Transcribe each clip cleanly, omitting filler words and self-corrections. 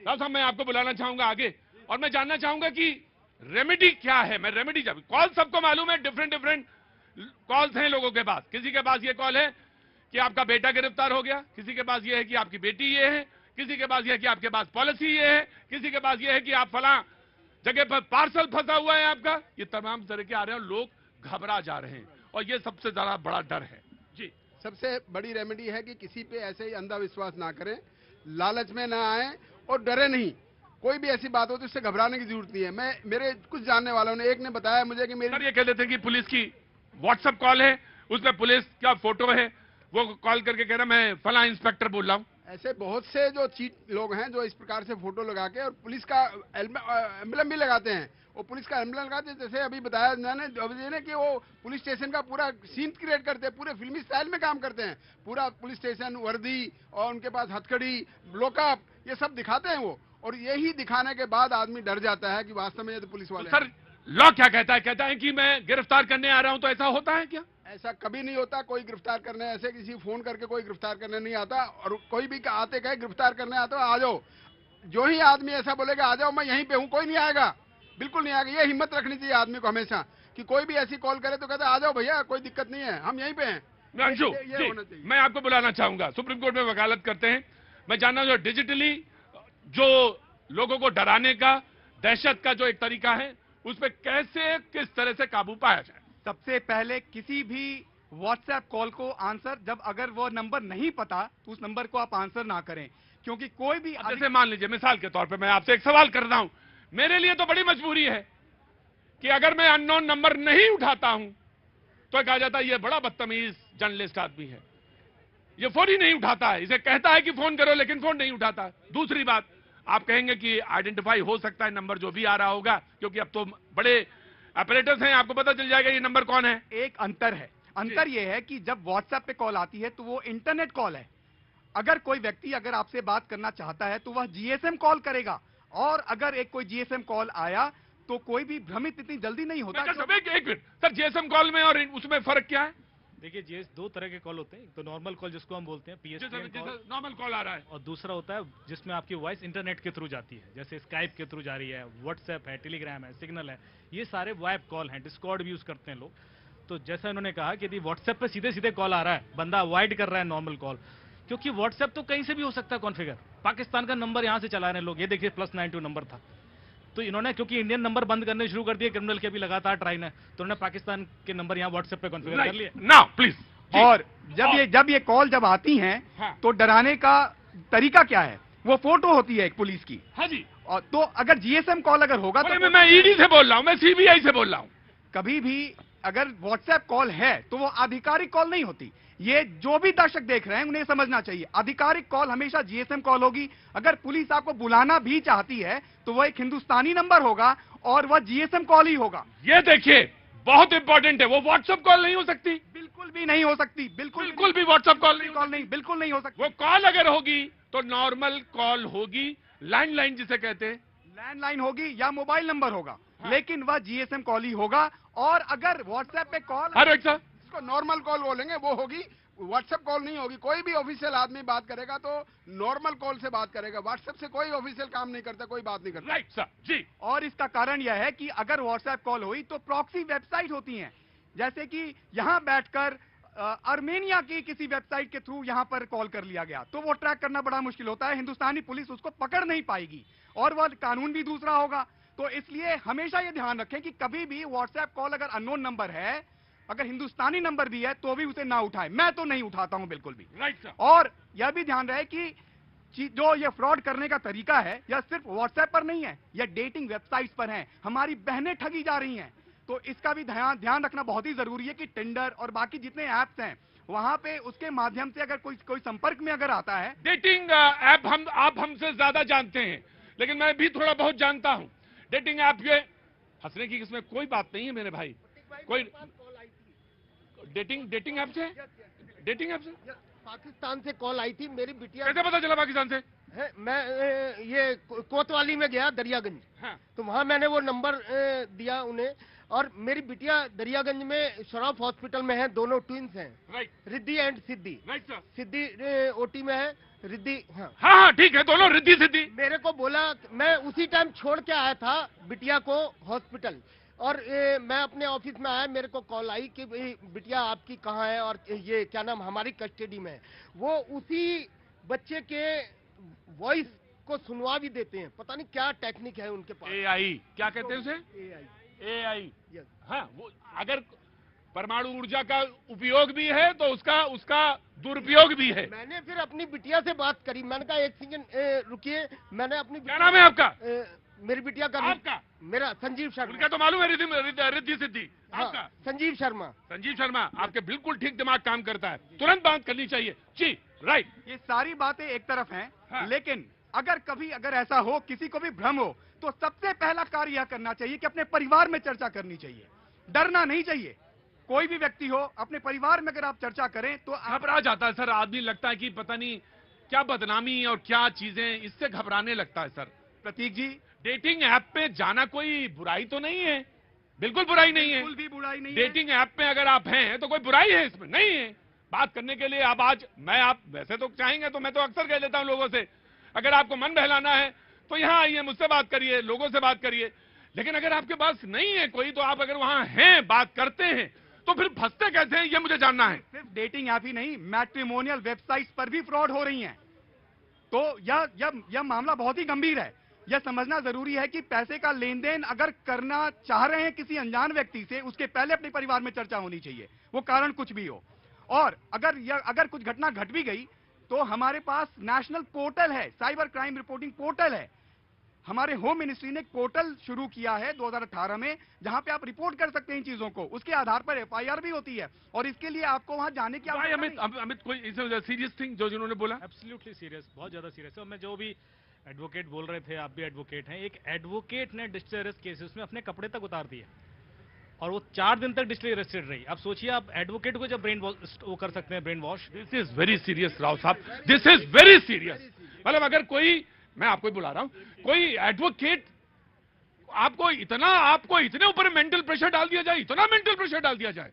राव साहब, मैं आपको बुलाना चाहूंगा आगे, और मैं जानना चाहूंगा कि रेमेडी क्या है। मैं रेमेडी कॉल सबको मालूम है, डिफरेंट डिफरेंट कॉल्स हैं लोगों के पास। किसी के पास ये कॉल है कि आपका बेटा गिरफ्तार हो गया, किसी के पास ये है कि आपकी बेटी ये है, किसी के पास ये है कि आपके पास पॉलिसी ये है, किसी के पास ये है कि आप फला जगह पर पार्सल फंसा हुआ है आपका। ये तमाम तरह के आ रहे हैं, लोग घबरा जा रहे हैं, और ये सबसे ज्यादा बड़ा डर है जी। सबसे बड़ी रेमेडी है कि किसी पे ऐसे ही अंधा विश्वास ना करें, लालच में ना आए और डरे नहीं। कोई भी ऐसी बात हो तो इससे घबराने की जरूरत नहीं है। मेरे कुछ जानने वालों ने, एक ने बताया मुझे कि मेरी, सर ये कह देते हैं कि पुलिस की व्हाट्सएप कॉल है, उसमें पुलिस का फोटो है, वो कॉल करके कह रहा मैं फला इंस्पेक्टर बोल रहा हूं। ऐसे बहुत से जो चीट लोग हैं जो इस प्रकार से फोटो लगा के और पुलिस का एम्बलम भी लगाते हैं। वो पुलिस का एम्बलम लगाते हैं, जैसे अभी बताया मैंने कि वो पुलिस स्टेशन का पूरा सीन क्रिएट करते हैं, पूरे फिल्मी स्टाइल में काम करते हैं। पूरा पुलिस स्टेशन, वर्दी और उनके पास हथकड़ी, लॉकअप, ये सब दिखाते हैं वो। और यही दिखाने के बाद आदमी डर जाता है कि वास्तव में ये तो पुलिस वाले। तो सर लॉ क्या कहता है? कहता है कि मैं गिरफ्तार करने आ रहा हूं, तो ऐसा होता है क्या? ऐसा कभी नहीं होता। कोई गिरफ्तार करने, ऐसे किसी फोन करके कोई गिरफ्तार करने नहीं आता। और कोई भी आते कहे गिरफ्तार करने आता हो, आ जाओ। जो ही आदमी ऐसा बोलेगा आ जाओ मैं यहीं पे हूं, कोई नहीं आएगा, बिल्कुल नहीं आएगा। ये हिम्मत रखनी चाहिए आदमी को हमेशा कि कोई भी ऐसी कॉल करे तो कहते आ जाओ भैया, कोई दिक्कत नहीं है, हम यहीं पे हैं। अंशु ये होना चाहिए। मैं आपको बुलाना चाहूंगा, सुप्रीम कोर्ट में वकालत करते हैं। मैं जानना जो डिजिटली जो लोगों को डराने का, दहशत का जो एक तरीका है, उस पर कैसे किस तरह से काबू पाया जाए। सबसे पहले किसी भी व्हाट्सएप कॉल को आंसर, जब अगर वो नंबर नहीं पता तो उस नंबर को आप आंसर ना करें, क्योंकि कोई भी जैसे मान लीजिए मिसाल के तौर पे मैं आपसे एक सवाल कर रहा हूं, मेरे लिए तो बड़ी मजबूरी है कि अगर मैं अननोन नंबर नहीं उठाता हूं तो कहा जाता है ये बड़ा बदतमीज जर्नलिस्ट आदमी है, ये फोन ही नहीं उठाता है, इसे कहता है कि फोन करो लेकिन फोन नहीं उठाता। दूसरी बात, आप कहेंगे कि आइडेंटिफाई हो सकता है नंबर जो भी आ रहा होगा, क्योंकि अब तो बड़े ऑपरेटर्स हैं, आपको पता चल जाएगा ये नंबर कौन है। एक अंतर है, अंतर यह है कि जब व्हाट्सएप पे कॉल आती है तो वो इंटरनेट कॉल है। अगर कोई व्यक्ति अगर आपसे बात करना चाहता है तो वह जीएसएम कॉल करेगा, और अगर एक कोई जीएसएम कॉल आया तो कोई भी भ्रमित इतनी जल्दी नहीं होता। एक मिनट सर, जीएसएम कॉल में और उसमें फर्क क्या है? देखिए जीएस दो तरह के कॉल होते हैं, एक तो नॉर्मल कॉल जिसको हम बोलते हैं पीएसटीएन कॉल, नॉर्मल कॉल आ रहा है, और दूसरा होता है जिसमें आपकी वॉइस इंटरनेट के थ्रू जाती है, जैसे स्काइप के थ्रू जा रही है, व्हाट्सएप है, टेलीग्राम है, सिग्नल है, ये सारे वेब कॉल हैं, डिस्कॉर्ड भी यूज करते हैं लोग। तो जैसा इन्होंने कहा कि यदि व्हाट्सएप पे सीधे सीधे कॉल आ रहा है, बंदा अवॉइड कर रहा है नॉर्मल कॉल, क्योंकि व्हाट्सएप तो कहीं से भी हो सकता है कॉन्फ़िगर। पाकिस्तान का नंबर यहां से चला रहे हैं लोग, ये देखिए +92 नंबर था, तो इन्होंने क्योंकि इंडियन नंबर बंद करने शुरू कर दिए क्रिमिनल के भी लगातार ट्राई ने, तो उन्होंने पाकिस्तान के नंबर यहाँ व्हाट्सएप पे कॉन्फ़िगर कर लिए। Now please. और जब ये कॉल जब आती हैं, हाँ। तो डराने का तरीका क्या है? वो फोटो होती है एक पुलिस की। हाँ जी। और तो अगर जीएसएम कॉल अगर होगा तो मैं ईडी से बोल रहा हूं, मैं सीबीआई से बोल रहा हूं। कभी भी अगर व्हाट्सएप कॉल है तो वो आधिकारिक कॉल नहीं होती। ये जो भी दर्शक देख रहे हैं उन्हें समझना चाहिए, आधिकारिक कॉल हमेशा जीएसएम कॉल होगी। अगर पुलिस आपको बुलाना भी चाहती है तो वह एक हिंदुस्तानी नंबर होगा और वह जीएसएम कॉल ही होगा। ये देखिए बहुत इंपॉर्टेंट है, वो व्हाट्सएप कॉल नहीं हो सकती, बिल्कुल भी नहीं हो सकती, बिल्कुल भी व्हाट्सएप कॉल नहीं, बिल्कुल नहीं हो सकती। वो कॉल अगर होगी तो नॉर्मल कॉल होगी, लैंडलाइन जिसे कहते हैं, लैंडलाइन होगी या मोबाइल नंबर होगा, लेकिन वह जीएसएम कॉल ही होगा। और अगर व्हाट्सएप पे कॉल, इसको नॉर्मल कॉल बोलेंगे, वो होगी, व्हाट्सएप कॉल नहीं होगी। कोई भी ऑफिशियल आदमी बात करेगा तो नॉर्मल कॉल से बात करेगा, व्हाट्सएप से कोई ऑफिशियल काम नहीं करता, कोई बात नहीं करता। राइट सर जी। और इसका कारण यह है कि अगर व्हाट्सएप कॉल हुई तो प्रॉक्सी वेबसाइट होती हैं, जैसे कि यहां बैठकर आर्मेनिया की किसी वेबसाइट के थ्रू यहां पर कॉल कर लिया गया, तो वो ट्रैक करना बड़ा मुश्किल होता है, हिंदुस्तानी पुलिस उसको पकड़ नहीं पाएगी और वह कानून भी दूसरा होगा। तो इसलिए हमेशा यह ध्यान रखें कि कभी भी व्हाट्सएप कॉल अगर अननोन नंबर है, अगर हिंदुस्तानी नंबर भी है तो भी उसे ना उठाएं। मैं तो नहीं उठाता हूं बिल्कुल भी। Right sir. और यह भी ध्यान रहे कि जो ये फ्रॉड करने का तरीका है यह सिर्फ व्हाट्सएप पर नहीं है, यह डेटिंग वेबसाइट्स पर है, हमारी बहनें ठगी जा रही हैं। तो इसका भी ध्यान रखना बहुत ही जरूरी है कि टिंडर और बाकी जितने ऐप्स हैं वहां पे उसके माध्यम से अगर कोई संपर्क में अगर आता है, डेटिंग ऐप आप हमसे ज्यादा जानते हैं, लेकिन मैं भी थोड़ा बहुत जानता हूं। डेटिंग ऐप ये हंसने की इसमें कोई बात नहीं है मेरे भाई, कोई डेटिंग ऐप से पाकिस्तान से कॉल आई थी। मेरी बिटिया, कैसे पता चला पाकिस्तान से? मैं ये कोतवाली में गया दरियागंज, हाँ। तो वहां मैंने वो नंबर दिया उन्हें, और मेरी बिटिया दरियागंज में शराफ हॉस्पिटल में है, दोनों ट्विंस हैं, right, Riddhi and Siddhi. Right sir. Siddhi OT में है, रिद्धि, हाँ हाँ हाँ ठीक है, दोनों रिद्धि सिद्धि। मेरे को बोला, मैं उसी टाइम छोड़ के आया था बिटिया को हॉस्पिटल, और मैं अपने ऑफिस में आया, मेरे को कॉल आई कि बिटिया आपकी कहाँ है और ये क्या नाम हमारी कस्टडी में है। वो उसी बच्चे के वॉइस को सुनवा भी देते हैं, पता नहीं क्या टेक्निक है उनके पास। AI क्या कहते हैं उसे? AI। यस। हाँ, वो अगर परमाणु ऊर्जा का उपयोग भी है तो उसका दुरुपयोग भी है। मैंने फिर अपनी बिटिया से बात करी, मैंने कहा एक सेकंड रुकिए, मैंने अपनी क्या नाम है आपका? मेरी बिटिया का आपका? मेरा संजीव शर्मा। उनका तो मालूम है रिद्धि सिद्धि। हाँ, आपका? संजीव शर्मा। संजीव शर्मा, आपके बिल्कुल ठीक दिमाग काम करता है, तुरंत बात करनी चाहिए जी। राइट। ये सारी बातें एक तरफ हैं, हाँ। लेकिन अगर ऐसा हो, किसी को भी भ्रम हो, तो सबसे पहला कार्य यह करना चाहिए कि अपने परिवार में चर्चा करनी चाहिए, डरना नहीं चाहिए। कोई भी व्यक्ति हो, अपने परिवार में अगर आप चर्चा करें तो आप घबरा जाता है सर आदमी, लगता है कि पता नहीं क्या बदनामी और क्या चीजें, इससे घबराने लगता है सर। प्रतीक जी, डेटिंग ऐप पे जाना कोई बुराई तो नहीं है, बिल्कुल बुराई नहीं है। बिल्कुल भी बुराई नहीं है। डेटिंग ऐप पे अगर आप हैं तो कोई बुराई है इसमें? नहीं है। बात करने के लिए अब आज आप वैसे तो चाहेंगे तो मैं तो अक्सर कह देता हूं लोगों से, अगर आपको मन बहलाना है तो यहां आइए, मुझसे बात करिए, लोगों से बात करिए। लेकिन अगर आपके पास नहीं है कोई, तो आप अगर वहां हैं, बात करते हैं, तो फिर फंसते कैसे हैं ये मुझे जानना है। सिर्फ डेटिंग ऐप ही नहीं, मैट्रिमोनियल वेबसाइट्स पर भी फ्रॉड हो रही हैं। तो यह मामला बहुत ही गंभीर है। यह समझना जरूरी है कि पैसे का लेन देन अगर करना चाह रहे हैं किसी अनजान व्यक्ति से, उसके पहले अपने परिवार में चर्चा होनी चाहिए, वो कारण कुछ भी हो। और अगर कुछ घटना घट भी गई तो हमारे पास नेशनल पोर्टल है, साइबर क्राइम रिपोर्टिंग पोर्टल है। हमारे होम मिनिस्ट्री ने एक पोर्टल शुरू किया है 2018 में, जहां पे आप रिपोर्ट कर सकते हैं इन चीजों को, उसके आधार पर FIR भी होती है, और इसके लिए आपको वहां जाने की आवश्यकता नहीं। अमित कोई सीरियस थिंग जो जिन्होंने बोला? एब्सोल्युटली सीरियस, बहुत ज्यादा सीरियस है। और मैं जो भी एडवोकेट बोल रहे थे, आप भी एडवोकेट हैं, एक एडवोकेट ने डिजिटल अरेस्ट केसेस में अपने कपड़े तक उतार दिए और वो 4 दिन तक डिजिटली अरेस्टेड रही। आप सोचिए, आप एडवोकेट को जब ब्रेन वो कर सकते हैं, brain wash. This is very serious Rao साहब, दिस इज वेरी सीरियस। मतलब अगर कोई, मैं आपको ही बुला रहा हूं, कोई एडवोकेट आपको इतने ऊपर मेंटल प्रेशर डाल दिया जाए, इतना मेंटल प्रेशर डाल दिया जाए।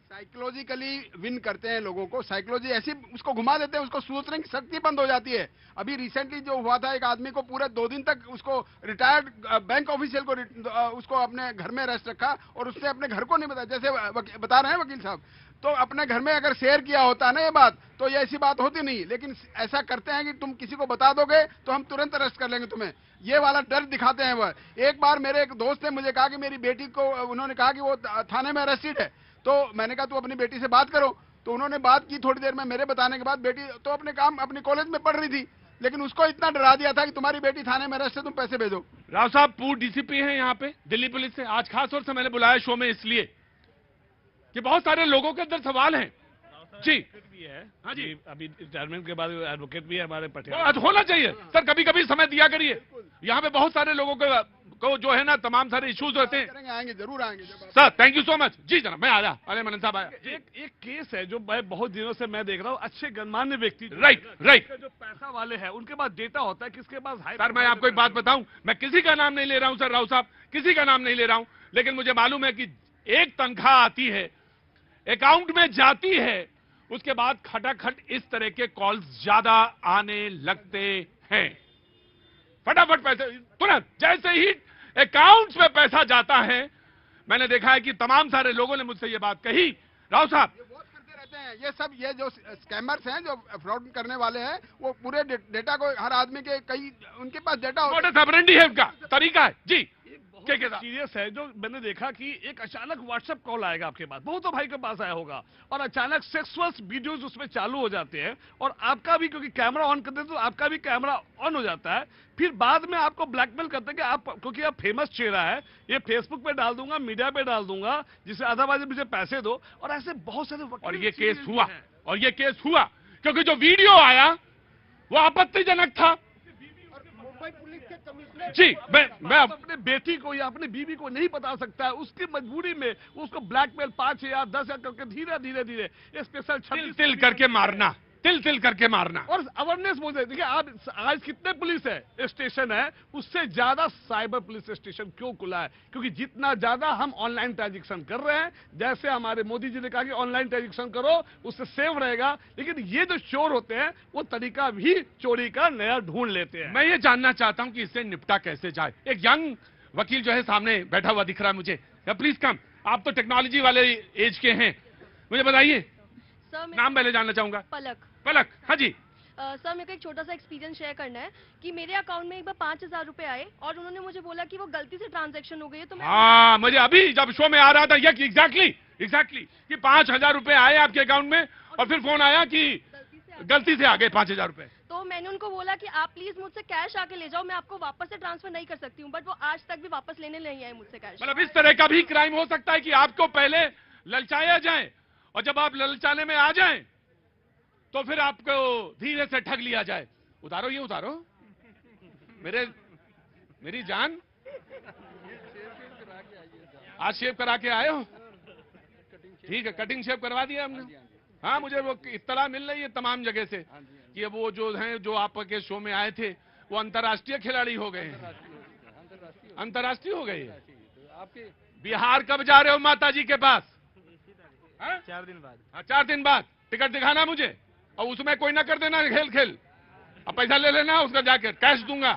साइकोलॉजिकली विन करते हैं लोगों को, साइकोलॉजी ऐसी उसको घुमा देते हैं, उसको सोचने की शक्ति बंद हो जाती है। अभी रिसेंटली जो हुआ था, एक आदमी को पूरे 2 दिन तक उसको रिटायर्ड बैंक ऑफिशियल को उसको अपने घर में अरेस्ट रखा, और उसने अपने घर को नहीं बताया, जैसे बता रहे हैं वकील साहब। तो अपने घर में अगर शेयर किया होता ना ये बात, तो ये ऐसी बात होती नहीं। लेकिन ऐसा करते हैं कि तुम किसी को बता दोगे तो हम तुरंत अरेस्ट कर लेंगे तुम्हें, ये वाला डर दिखाते हैं वह। एक बार मेरे एक दोस्त ने मुझे कहा कि मेरी बेटी को, उन्होंने कहा कि वो थाने में अरेस्टेड है, तो मैंने कहा तू अपनी बेटी से बात करो। तो उन्होंने बात की, थोड़ी देर में मेरे बताने के बाद बेटी तो अपनी कॉलेज में पढ़ रही थी, लेकिन उसको इतना डरा दिया था कि तुम्हारी बेटी थाने में अरेस्ट है, तुम पैसे भेजो। राव साहब पूर्व DCP हैं यहाँ पे दिल्ली पुलिस से, आज खास तौर से मैंने बुलाया शो में इसलिए कि बहुत सारे लोगों के अंदर सवाल हैं जी। भी है। हाँ जी। अभी रिटायरमेंट के बाद एडवोकेट भी है हमारे तो पटियाला। होना चाहिए सर, कभी कभी समय दिया करिए। यहाँ पे बहुत सारे लोगों को जो है ना, तमाम सारे इश्यूज रहते हैं। करेंगे, आएंगे, जरूर आएंगे। Sir thank you so much जी। जनाब मैं आया, अरे मनन साहब आया। एक केस है जो मैं बहुत दिनों से मैं देख रहा हूँ, अच्छे गणमान्य व्यक्ति राइट। जो पैसा वाले हैं उनके पास डेटा होता है, किसके पास हाई। सर मैं आपको एक बात बताऊं, मैं किसी का नाम नहीं ले रहा हूं सर, राव साहब किसी का नाम नहीं ले रहा हूं, लेकिन मुझे मालूम है कि एक तनख्वाह आती है, अकाउंट में जाती है, उसके बाद खटाखट इस तरह के कॉल्स ज्यादा आने लगते हैं। फटाफट पैसे तुरंत, जैसे ही अकाउंट्स में पैसा जाता है, मैंने देखा है कि तमाम सारे लोगों ने मुझसे ये बात कही, राव साहब ये बहुत करते रहते हैं ये जो स्कैमर्स हैं, जो फ्रॉड करने वाले हैं, वो पूरे डेटा को, हर आदमी के कई उनके पास डेटा होता है। मोटर सबरेंडी है, उनका तरीका है जी। सीरियस है जो मैंने देखा कि एक अचानक व्हाट्सएप कॉल आएगा आपके पास, बहुतों भाई के पास आया होगा, और अचानक सेक्सुअल वीडियोस उसमें चालू हो जाते हैं, और आपका भी, क्योंकि कैमरा ऑन करते हैं तो आपका भी कैमरा ऑन हो जाता है। फिर बाद में आपको ब्लैकमेल करते हैं कि आप, क्योंकि आप फेमस चेहरा है, ये फेसबुक पे डाल दूंगा, मीडिया पे डाल दूंगा, जिससे अदरवाइज मुझे पैसे दो, और ऐसे बहुत सारे। और ये केस हुआ क्योंकि जो वीडियो आया वो आपत्तिजनक था मुंबई पुलिस के कमिश्नर जी। मैं अपने बेटी को या अपनी बीवी को नहीं बता सकता है, उसकी मजबूरी में उसको ब्लैकमेल 5,000 10,000 करके धीरे धीरे स्पेशल तिल तिल करके मारना, तिल तिल करके मारना। और अवेयरनेस बोलते देखिए, आप आज कितने पुलिस है स्टेशन है, उससे ज्यादा साइबर पुलिस स्टेशन क्यों खुला है? क्योंकि जितना ज्यादा हम ऑनलाइन ट्रांजेक्शन कर रहे हैं, जैसे हमारे मोदी जी ने कहा कि ऑनलाइन ट्रांजेक्शन करो, उससे सेफ रहेगा, लेकिन ये जो चोर होते हैं वो तरीका भी चोरी का नया ढूंढ लेते हैं। मैं ये जानना चाहता हूं कि इससे निपटा कैसे जाए। एक यंग वकील जो है सामने बैठा हुआ दिख रहा है मुझे, प्लीज कम, आप तो टेक्नोलॉजी वाले एज के हैं, मुझे बताइए सर नाम पहले जानना चाहूंगा। पलक। पलक, हाँ जी। सर मेरे को एक छोटा सा एक्सपीरियंस शेयर करना है कि मेरे अकाउंट में एक बार 5,000 रुपए आए और उन्होंने मुझे बोला कि वो गलती से ट्रांजैक्शन हो गई है, तो मैं हाँ, मुझे अभी जब शो में आ रहा था ये एग्जैक्टली कि 5,000 रुपए आए आपके अकाउंट में और फिर फोन आया कि गलती से आ गए 5,000 रुपए। तो मैंने उनको बोला कि आप प्लीज मुझसे कैश आके ले जाओ, मैं आपको वापस से ट्रांसफर नहीं कर सकती हूँ, बट वो आज तक भी वापस लेने नहीं आए मुझसे कैश। मतलब इस तरह का भी क्राइम हो सकता है कि आपको पहले ललचाया जाए और जब आप ललचाने में आ जाएं तो फिर आपको धीरे से ठग लिया जाए। उतारो ये उतारो, मेरी जान, आज शेव करा के आए हो? ठीक है, कटिंग शेव करवा दिया हमने। हाँ, मुझे वो इत्तला मिल रही है तमाम जगह से कि वो जो हैं जो आपके शो में आए थे वो अंतर्राष्ट्रीय खिलाड़ी हो गए हैं। अंतर्राष्ट्रीय हो गए। बिहार कब जा रहे हो माता जी के पास? 4 दिन बाद। हाँ, 4 दिन बाद टिकट दिखाना मुझे, और उसमें कोई ना कर देना खेल, अब पैसा ले लेना उसका, जाकर कैश दूंगा,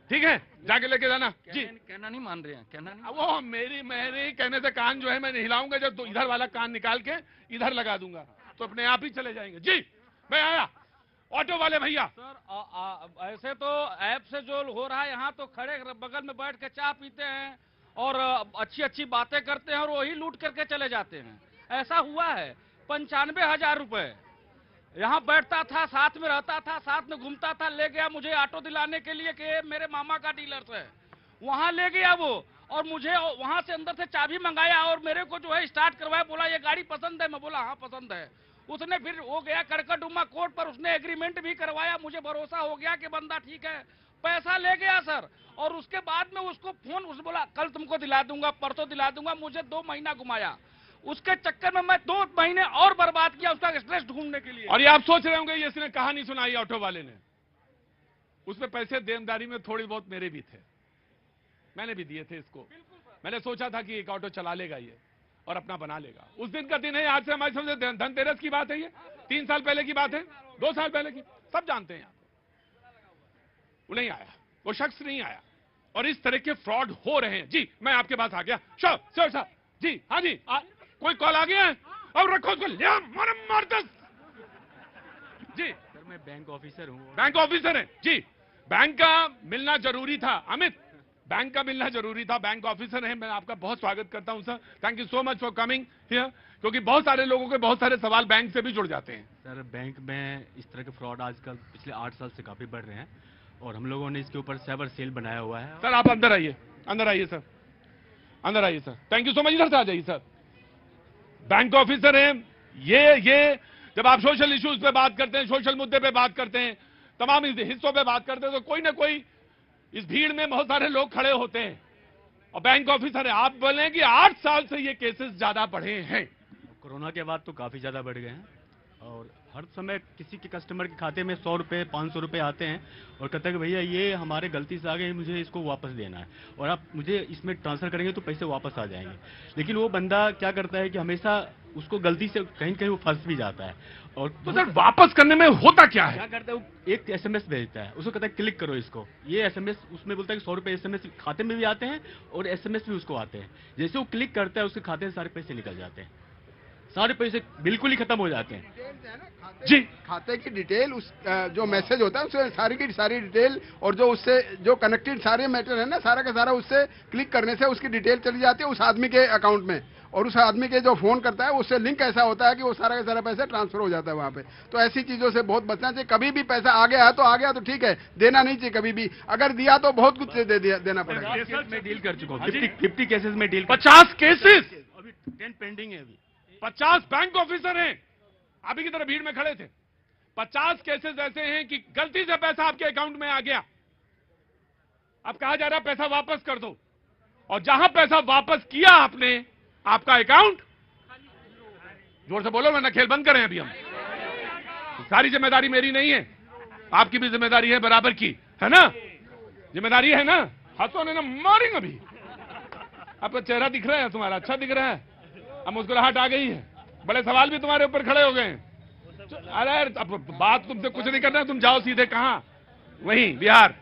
ठीक है, जाके लेके जाना। जी, कहना नहीं मान रहे हैं, कहना नहीं। वो मेरे कहने से कान जो है मैं हिलाऊंगा, जब तो इधर वाला कान निकाल के इधर लगा दूंगा तो अपने आप ही चले जाएंगे। जी, मैं आया। ऑटो वाले भैया। सर ऐसे तो ऐप से जो हो रहा है, यहाँ तो खड़े बगल में बैठ के चाय पीते हैं और अच्छी अच्छी बातें करते हैं और वही लूट करके चले जाते हैं। ऐसा हुआ है 95,000 रुपए, यहाँ बैठता था, साथ में रहता था, साथ में घूमता था, ले गया मुझे ऑटो दिलाने के लिए कि मेरे मामा का डीलर है, वहां ले गया वो, और मुझे वहां से अंदर से चाबी मंगाया और मेरे को जो है स्टार्ट करवाया, बोला ये गाड़ी पसंद है, मैं बोला हाँ पसंद है। उसने फिर वो गया कड़कड़डुमा कोर्ट पर, उसने एग्रीमेंट भी करवाया, मुझे भरोसा हो गया कि बंदा ठीक है, पैसा ले गया सर। और उसके बाद में उसको फोन, उसने बोला कल तुमको दिला दूंगा, परसों दिला दूंगा, मुझे 2 महीना घुमाया। उसके चक्कर में मैं 2 महीने और बर्बाद किया उसका स्ट्रेस ढूंढने के लिए। और ये आप सोच रहे होंगे ये इसने कहानी सुनाई ऑटो वाले ने, उसमें पैसे देनदारी में थोड़ी बहुत मेरे भी थे, मैंने भी दिए थे इसको। मैंने सोचा था कि एक ऑटो चला लेगा ये और अपना बना लेगा। उस दिन का दिन है, आज से हमारी समझे धनतेरस की बात है, ये 3 साल पहले की बात है, 2 साल पहले की, सब जानते हैं यहाँ। वो नहीं आया, वो शख्स नहीं आया, और इस तरह के फ्रॉड हो रहे हैं। जी, मैं आपके पास आ गया। सर जी, हाँ जी, कोई कॉल आ गया है? अब रखो उसको, मार दस। जी सर, मैं बैंक ऑफिसर हूँ। बैंक ऑफिसर है जी, बैंक का मिलना जरूरी था अमित, बैंक का मिलना जरूरी था, बैंक ऑफिसर है। मैं आपका बहुत स्वागत करता हूं sir, thank you so much for coming here, क्योंकि बहुत सारे लोगों के बहुत सारे सवाल बैंक से भी जुड़ जाते हैं। सर, बैंक में इस तरह के फ्रॉड आजकल पिछले 8 साल से काफी बढ़ रहे हैं और हम लोगों ने इसके ऊपर साइबर सेल बनाया हुआ है। सर आप अंदर आइए सर, अंदर आइए sir, thank you so much. इधर से आ जाइए सर, बैंक ऑफिसर हैं ये जब आप सोशल इश्यूज पे बात करते हैं, सोशल मुद्दे पे बात करते हैं, तमाम हिस्सों पे बात करते हैं, तो कोई ना कोई इस भीड़ में बहुत सारे लोग खड़े होते हैं, और बैंक ऑफिसर है। आप बोलें कि 8 साल से ये केसेस ज्यादा बढ़े हैं। कोरोना के बाद तो काफी ज्यादा बढ़ गए हैं और हर समय किसी के कस्टमर के खाते में 100 रुपए 500 रुपए आते हैं और कहते हैं कि भैया ये हमारे गलती से आ गए, मुझे इसको वापस देना है और आप मुझे इसमें ट्रांसफर करेंगे तो पैसे वापस आ जाएंगे। लेकिन वो बंदा क्या करता है कि हमेशा उसको गलती से कहीं कहीं वो फंस भी जाता है। और तो सर वापस करने में होता क्या है? क्या करता है, वो एक SMS भेजता है, उसको कहता है क्लिक करो इसको, ये SMS उसमें बोलता है कि 100 रुपए SMS खाते में भी आते हैं और SMS भी उसको आते हैं। जैसे वो क्लिक करता है उसके खाते से सारे पैसे निकल जाते हैं, सारे पैसे बिल्कुल ही खत्म हो जाते हैं। जी, खाते की डिटेल, उस जो मैसेज होता है उसमें सारी की सारी डिटेल, और जो उससे जो कनेक्टेड सारे मैटर है ना, सारा का सारा उससे क्लिक करने से उसकी डिटेल चली जाती है उस आदमी के अकाउंट में, और उस आदमी के जो फोन करता है उससे लिंक ऐसा होता है कि वो सारा का सारा पैसा ट्रांसफर हो जाता है वहां पे। तो ऐसी चीजों से बहुत बचना चाहिए। कभी भी पैसा आ गया है तो आ गया तो ठीक है, देना नहीं चाहिए कभी भी, अगर दिया तो बहुत कुछ देना पड़ेगा। मैं डील कर चुका हूँ 50 केसेस में डील। 50 केसेस, अभी 10 पेंडिंग है। अभी 50 बैंक ऑफिसर हैं, आप ही की तरह भीड़ में खड़े थे। 50 केसेस ऐसे हैं कि गलती से पैसा आपके अकाउंट में आ गया, अब कहा जा रहा है पैसा वापस कर दो, और जहां पैसा वापस किया आपने, आपका अकाउंट, जोर से बोलो वरना खेल बंद करें अभी हम। सारी जिम्मेदारी मेरी नहीं है, आपकी भी जिम्मेदारी है बराबर की, है ना? जिम्मेदारी है ना? हाथों ने ना मारेंगे अभी। आपका चेहरा दिख रहा है तुम्हारा, अच्छा दिख रहा है, अब मुस्कुराहट आ गई है, बड़े सवाल भी तुम्हारे ऊपर खड़े हो गए हैं। अरे अब बात तुमसे कुछ नहीं करना, तुम जाओ सीधे कहां? वहीं बिहार।